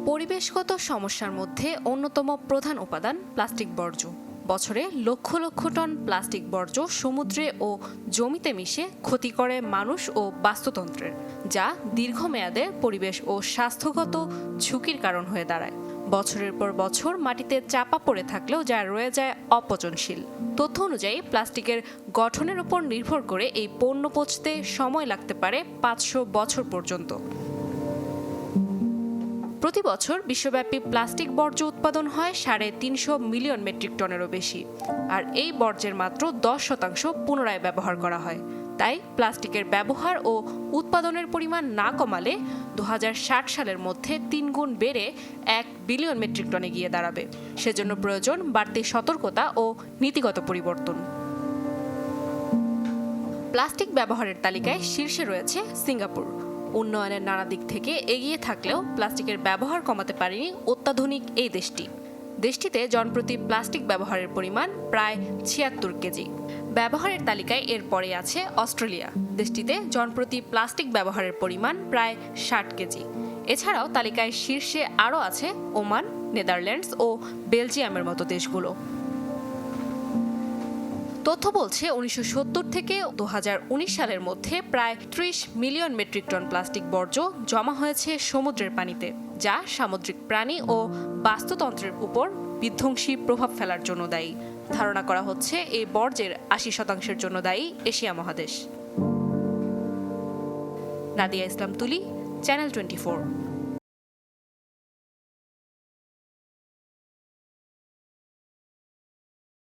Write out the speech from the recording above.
পরিবেশগত সমস্যার মধ্যে অন্যতম প্রধান উপাদান প্লাস্টিক বর্জ্য। বছরে লক্ষ লক্ষ টন প্লাস্টিক বর্জ্য সমুদ্রে ও জমিতে মিশে ক্ষতি করে মানুষ ও বাস্তুতন্ত্রের, যা দীর্ঘমেয়াদে পরিবেশ ও স্বাস্থ্যগত ঝুঁকির কারণ হয়ে দাঁড়ায়। বছরের পর বছর মাটিতে চাপা পড়ে থাকলেও যা রয়ে যায় অপচনশীল। তথ্য অনুযায়ী প্লাস্টিকের গঠনের উপর নির্ভর করে এই পণ্য পচতে সময় লাগতে পারে 500 বছর পর্যন্ত। প্রতি বছর বিশ্বব্যাপী প্লাস্টিক বর্জ্য উৎপাদন হয় 350 মিলিয়ন মেট্রিক টনেরও বেশি, আর এই বর্জ্যের মাত্র 10% পুনরায় ব্যবহার করা হয়। তাই প্লাস্টিকের ব্যবহার ও উৎপাদনের পরিমাণ না কমালে 2060 সালের মধ্যে 3 গুণ বেড়ে 1 বিলিয়ন মেট্রিক টনে গিয়ে দাঁড়াবে। সেজন্য প্রয়োজন বাড়তি সতর্কতা ও নীতিগত পরিবর্তন। প্লাস্টিক ব্যবহারের তালিকায় শীর্ষে রয়েছে সিঙ্গাপুর। উন্নয়নের নানা দিক থেকে এগিয়ে থাকলেও প্লাস্টিকের ব্যবহার কমাতে পারেনি অত্যাধুনিক এই দেশটিতে জনপ্রতি প্লাস্টিক ব্যবহারের পরিমাণ প্রায় 76 কেজি। ব্যবহারের তালিকায় এর পরে আছে অস্ট্রেলিয়া। দেশটিতে জনপ্রতি প্লাস্টিক ব্যবহারের পরিমাণ প্রায় 60 কেজি। এছাড়াও তালিকায় শীর্ষে আরও আছে ওমান, নেদারল্যান্ডস ও বেলজিয়ামের মতো দেশগুলো। তথ্য বলছে 1970 থেকে 2019 সালের মধ্যে প্রায় 30 মিলিয়ন মেট্রিক টন প্লাস্টিক বর্জ্য জমা হয়েছে সমুদ্রের পানিতে, যা সামুদ্রিক প্রাণী ও বাস্তুতন্ত্রের উপর বিধ্বংসী প্রভাব ফেলার জন্য দায়ী। ধারণা করা হচ্ছে এই বর্জ্যের 80% জন্য দায়ী এশিয়া মহাদেশ। নাদিয়া ইসলাম তুলি, চ্যানেল 24।